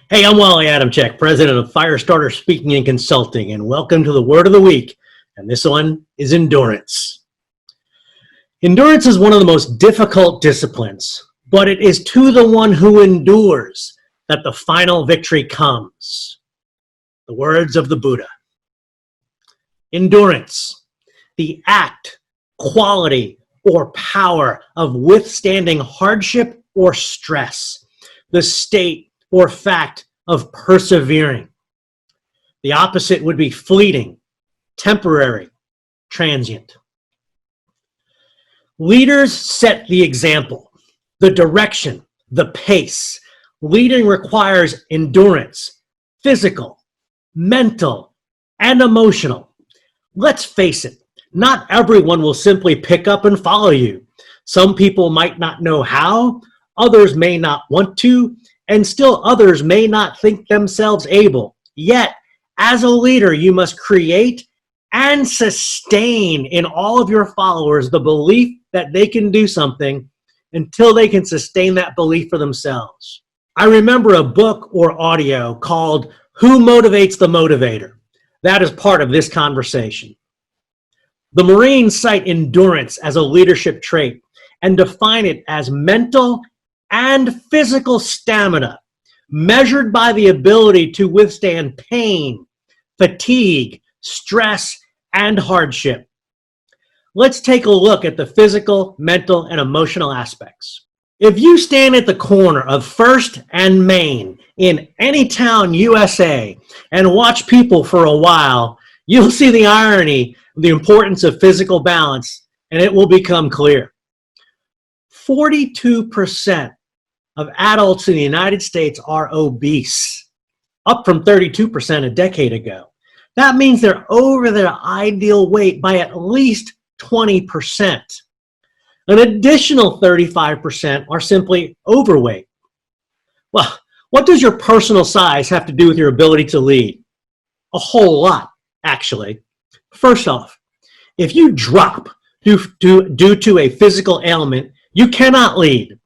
Hey, I'm Wally Adamchik, president of Firestarter Speaking and Consulting, and welcome to the Word of the Week. And this one is endurance. Endurance is one of the most difficult disciplines, but it is to the one who endures that the final victory comes. The words of the Buddha. Endurance, the act, quality, or power of withstanding hardship or stress, the state or fact of persevering. The opposite would be fleeting, temporary, transient. Leaders set the example, the direction, the pace. Leading requires endurance, physical, mental, and emotional. Let's face it, not everyone will simply pick up and follow you. Some people might not know how, others may not want to, and still others may not think themselves able. Yet, as a leader, you must create and sustain in all of your followers the belief that they can do something until they can sustain that belief for themselves. I remember a book or audio called Who Motivates the Motivator? That is part of this conversation. The Marines cite endurance as a leadership trait and define it as mental and physical stamina, measured by the ability to withstand pain, fatigue, stress, and hardship. Let's take a look at the physical, mental, and emotional aspects. If you stand at the corner of First and Main in any town, USA, and watch people for a while, you'll see the irony of the importance of physical balance, and it will become clear. 42% of adults in the United States are obese, up from 32% a decade ago. That means they're over their ideal weight by at least 20%. An additional 35% are simply overweight. Well, what does your personal size have to do with your ability to lead? A whole lot, actually. First off, if you drop due to a physical ailment, you cannot lead.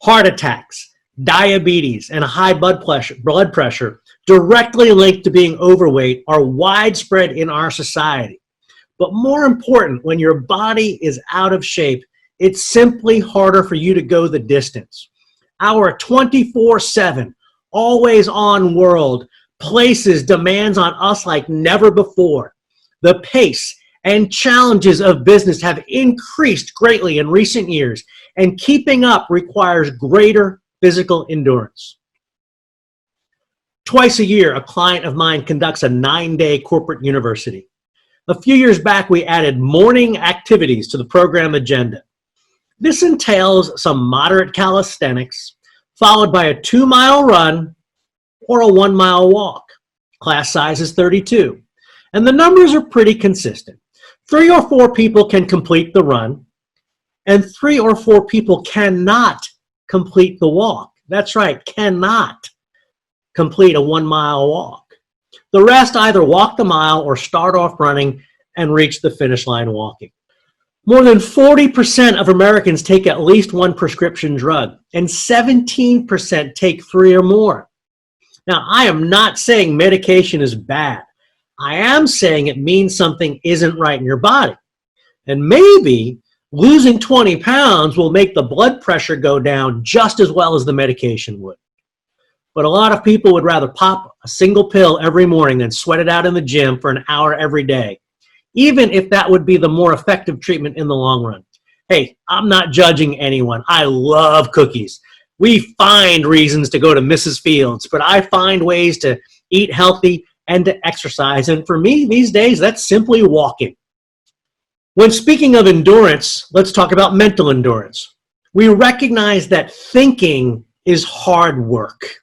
Heart attacks, diabetes, and high blood pressure directly linked to being overweight are widespread in our society. But more important, when your body is out of shape, it's simply harder for you to go the distance. Our 24/7, always-on world places demands on us like never before. The pace and challenges of business have increased greatly in recent years, and keeping up requires greater physical endurance. Twice a year, a client of mine conducts a 9-day corporate university. A few years back, we added morning activities to the program agenda. This entails some moderate calisthenics, followed by a 2-mile run or a 1-mile walk. Class size is 32, and the numbers are pretty consistent. 3 or 4 people can complete the run, and 3 or 4 people cannot complete the walk. That's right, cannot complete a 1-mile walk. The rest either walk the mile or start off running and reach the finish line walking. More than 40% of Americans take at least one prescription drug, and 17% take 3 or more. Now, I am not saying medication is bad. I am saying it means something isn't right in your body. And maybe losing 20 pounds will make the blood pressure go down just as well as the medication would. But a lot of people would rather pop a single pill every morning than sweat it out in the gym for an hour every day, even if that would be the more effective treatment in the long run. Hey, I'm not judging anyone. I love cookies. We find reasons to go to Mrs. Fields, but I find ways to eat healthy and to exercise. And for me, these days, that's simply walking. When speaking of endurance, let's talk about mental endurance. We recognize that thinking is hard work.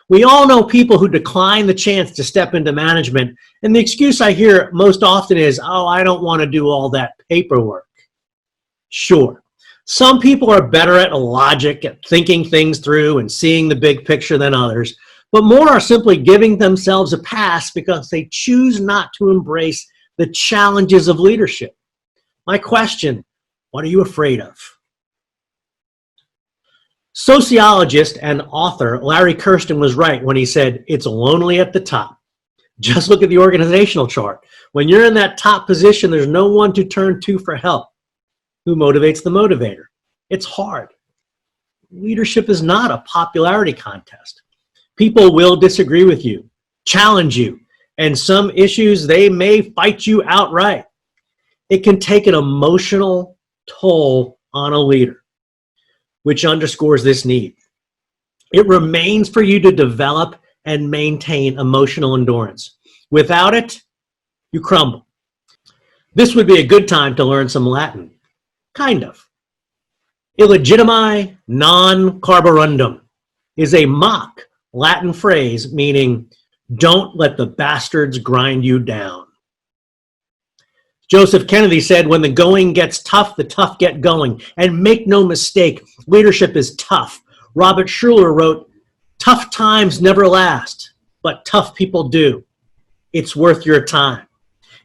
We all know people who decline the chance to step into management, and the excuse I hear most often is, oh, I don't want to do all that paperwork. Sure, some people are better at logic, at thinking things through and seeing the big picture than others, but more are simply giving themselves a pass because they choose not to embrace the challenges of leadership. My question, what are you afraid of? Sociologist and author Larry Kirsten was right when he said, it's lonely at the top. Just look at the organizational chart. When you're in that top position, there's no one to turn to for help. Who motivates the motivator? It's hard. Leadership is not a popularity contest. People will disagree with you, challenge you, and some issues, they may fight you outright. It can take an emotional toll on a leader, which underscores this need. It remains for you to develop and maintain emotional endurance. Without it, you crumble. This would be a good time to learn some Latin. Kind of. Illegitimi non carborundum is a mock Latin phrase meaning, don't let the bastards grind you down. Joseph Kennedy said, when the going gets tough, the tough get going. And make no mistake, leadership is tough. Robert Schuller wrote, tough times never last, but tough people do. It's worth your time.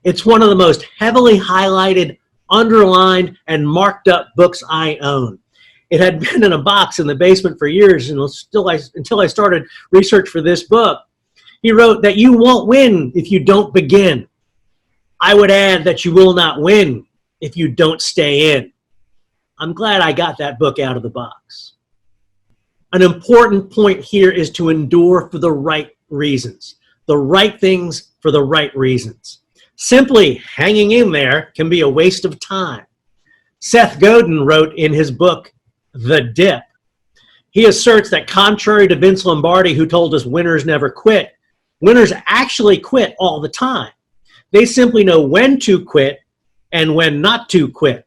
It's one of the most heavily highlighted, underlined, and marked up books I own. It had been in a box in the basement for years, and until I started research for this book. He wrote that you won't win if you don't begin. I would add that you will not win if you don't stay in. I'm glad I got that book out of the box. An important point here is to endure for the right reasons, the right things for the right reasons. Simply hanging in there can be a waste of time. Seth Godin wrote in his book, The Dip, he asserts that contrary to Vince Lombardi, who told us winners never quit, winners actually quit all the time. They simply know when to quit and when not to quit.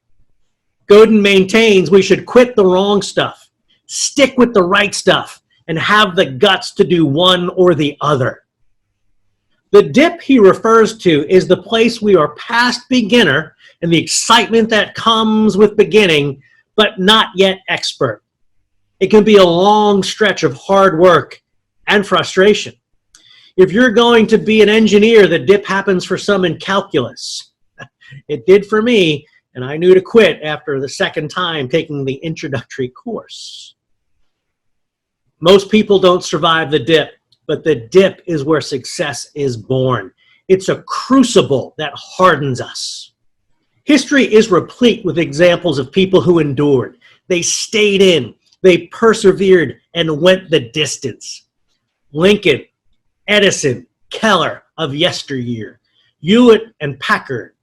Godin maintains we should quit the wrong stuff, stick with the right stuff, and have the guts to do one or the other. The dip he refers to is the place we are past beginner and the excitement that comes with beginning, but not yet expert. It can be a long stretch of hard work and frustration. If you're going to be an engineer, the dip happens for some in calculus. It did for me, and I knew to quit after the second time taking the introductory course. Most people don't survive the dip, but the dip is where success is born. It's a crucible that hardens us. History is replete with examples of people who endured. They stayed in, they persevered, and went the distance. Lincoln, Edison, Keller of yesteryear, Hewlett and Packard,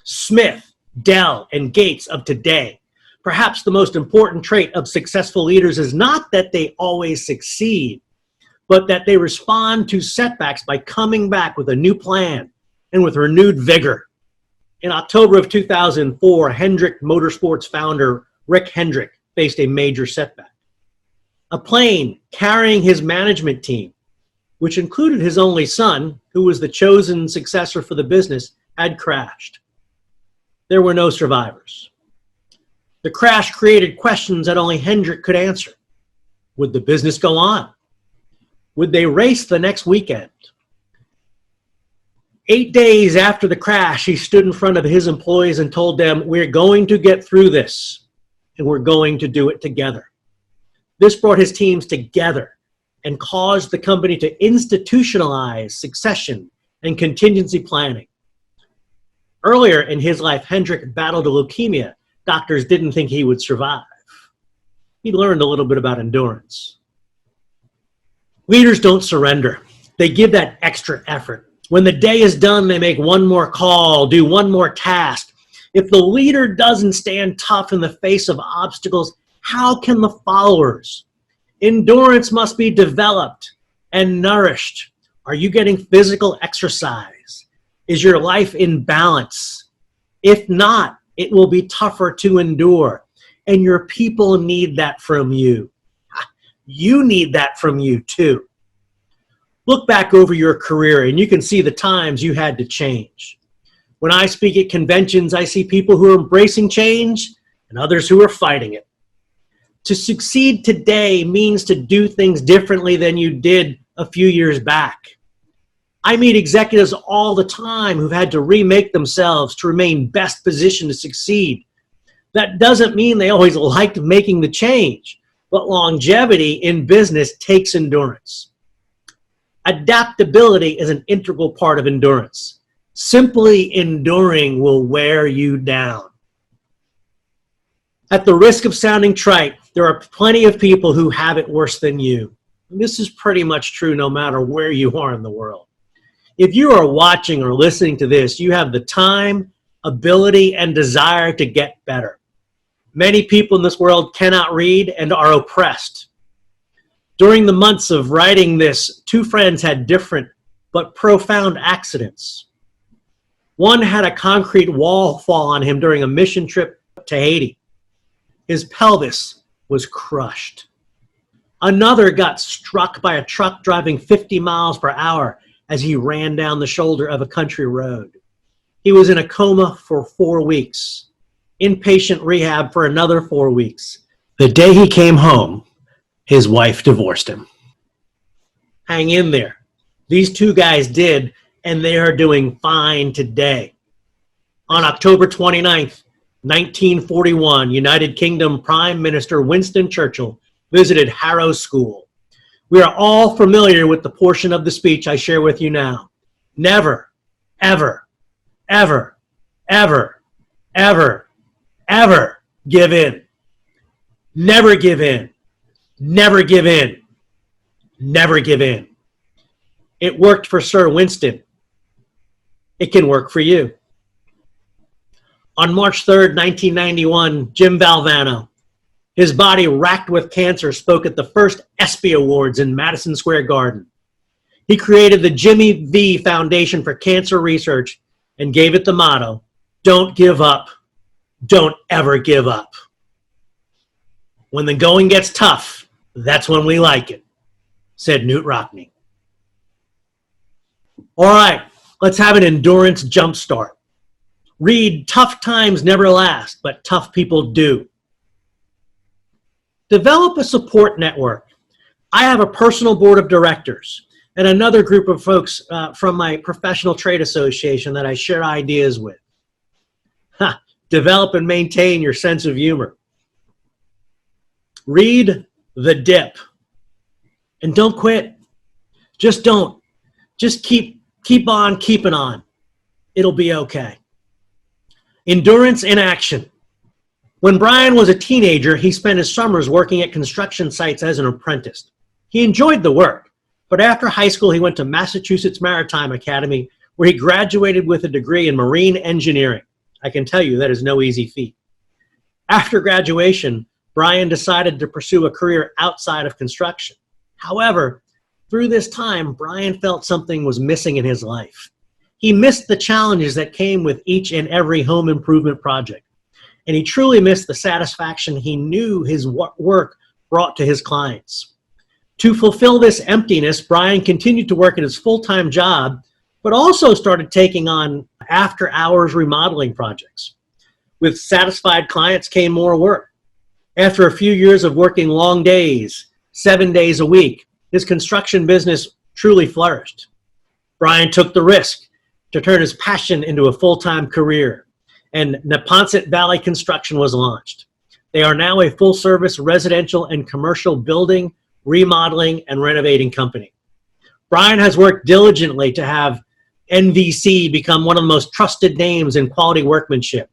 Smith, Dell, and Gates of today. Perhaps the most important trait of successful leaders is not that they always succeed, but that they respond to setbacks by coming back with a new plan and with renewed vigor. In October of 2004, Hendrick Motorsports founder Rick Hendrick faced a major setback. A plane carrying his management team, which included his only son, who was the chosen successor for the business, had crashed. There were no survivors. The crash created questions that only Hendrick could answer. Would the business go on? Would they race the next weekend? 8 days after the crash, he stood in front of his employees and told them, we're going to get through this, and we're going to do it together. This brought his teams together and caused the company to institutionalize succession and contingency planning. Earlier in his life, Hendrick battled a leukemia. Doctors didn't think he would survive. He learned a little bit about endurance. Leaders don't surrender. They give that extra effort. When the day is done, they make one more call, do one more task. If the leader doesn't stand tough in the face of obstacles, how can the followers? Endurance must be developed and nourished. Are you getting physical exercise? Is your life in balance? If not, it will be tougher to endure. And your people need that from you. You need that from you too. Look back over your career and you can see the times you had to change. When I speak at conventions, I see people who are embracing change and others who are fighting it. To succeed today means to do things differently than you did a few years back. I meet executives all the time who've had to remake themselves to remain best positioned to succeed. That doesn't mean they always liked making the change, but longevity in business takes endurance. Adaptability is an integral part of endurance. Simply enduring will wear you down. At the risk of sounding trite, there are plenty of people who have it worse than you. This is pretty much true no matter where you are in the world. If you are watching or listening to this, you have the time, ability, and desire to get better. Many people in this world cannot read and are oppressed. During the months of writing this, two friends had different but profound accidents. One had a concrete wall fall on him during a mission trip to Haiti. His pelvis was crushed. Another got struck by a truck driving 50 miles per hour as he ran down the shoulder of a country road. He was in a coma for 4 weeks, inpatient rehab for another 4 weeks. The day he came home, his wife divorced him. Hang in there. These two guys did, and they are doing fine today. On October 29th, 1941, United Kingdom Prime Minister Winston Churchill visited Harrow School. We are all familiar with the portion of the speech I share with you now. Never, ever, ever, ever, ever, ever give in. Never give in. Never give in. Never give in. It worked for Sir Winston. It can work for you. On March 3rd, 1991, Jim Valvano, his body racked with cancer, spoke at the first ESPY Awards in Madison Square Garden. He created the Jimmy V Foundation for Cancer Research and gave it the motto, "Don't give up. Don't ever give up." When the going gets tough, that's when we like it, said Knute Rockne. All right, let's have an endurance jumpstart. Read Tough Times Never Last, but Tough People Do. Develop a support network. I have a personal board of directors and another group of folks from my professional trade association that I share ideas with. Develop and maintain your sense of humor. Read The Dip. And don't quit. Just don't. Just keep on keeping on. It'll be okay. Endurance in action. When Brian was a teenager, he spent his summers working at construction sites as an apprentice. He enjoyed the work, but after high school, he went to Massachusetts Maritime Academy, where he graduated with a degree in marine engineering. I can tell you that is no easy feat. After graduation, Brian decided to pursue a career outside of construction. However, through this time, Brian felt something was missing in his life. He missed the challenges that came with each and every home improvement project. And he truly missed the satisfaction he knew his work brought to his clients. To fulfill this emptiness, Brian continued to work at his full-time job, but also started taking on after-hours remodeling projects. With satisfied clients came more work. After a few years of working long days, 7 days a week, his construction business truly flourished. Brian took the risk to turn his passion into a full-time career, and Neponset Valley Construction was launched. They are now a full-service residential and commercial building, remodeling, and renovating company. Brian has worked diligently to have NVC become one of the most trusted names in quality workmanship.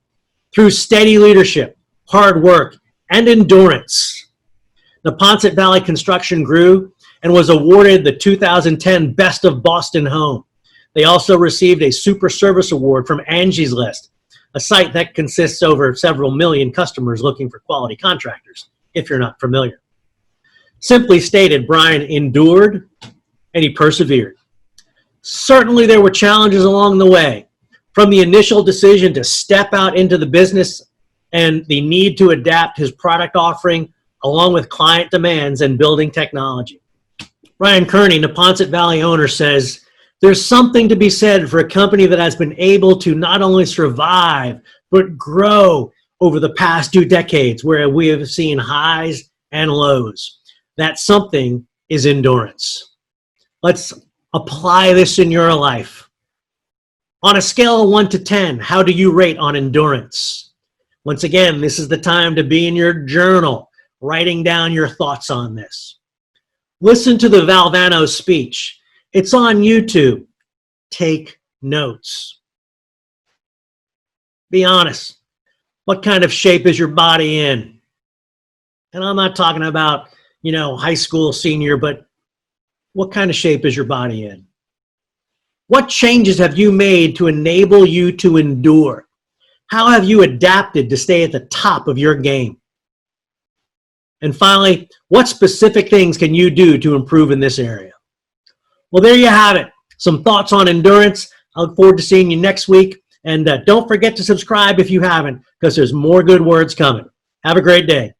Through steady leadership, hard work, and endurance, Neponset Valley Construction grew and was awarded the 2010 Best of Boston Home. They also received a Super Service Award from Angie's List, a site that consists over several million customers looking for quality contractors, if you're not familiar. Simply stated, Brian endured and he persevered. Certainly there were challenges along the way, from the initial decision to step out into the business and the need to adapt his product offering along with client demands and building technology. Ryan Kearney, Neponset Valley owner, says, "There's something to be said for a company that has been able to not only survive, but grow over the past 2 decades, where we have seen highs and lows. That something is endurance." Let's apply this in your life. On a scale of 1 to 10, how do you rate on endurance? Once again, this is the time to be in your journal, writing down your thoughts on this. Listen to the Valvano speech. It's on YouTube. Take notes. Be honest. What kind of shape is your body in? And I'm not talking about, high school senior, but what kind of shape is your body in? What changes have you made to enable you to endure? How have you adapted to stay at the top of your game? And finally, what specific things can you do to improve in this area? Well, there you have it. Some thoughts on endurance. I look forward to seeing you next week. And don't forget to subscribe if you haven't, because there's more good words coming. Have a great day.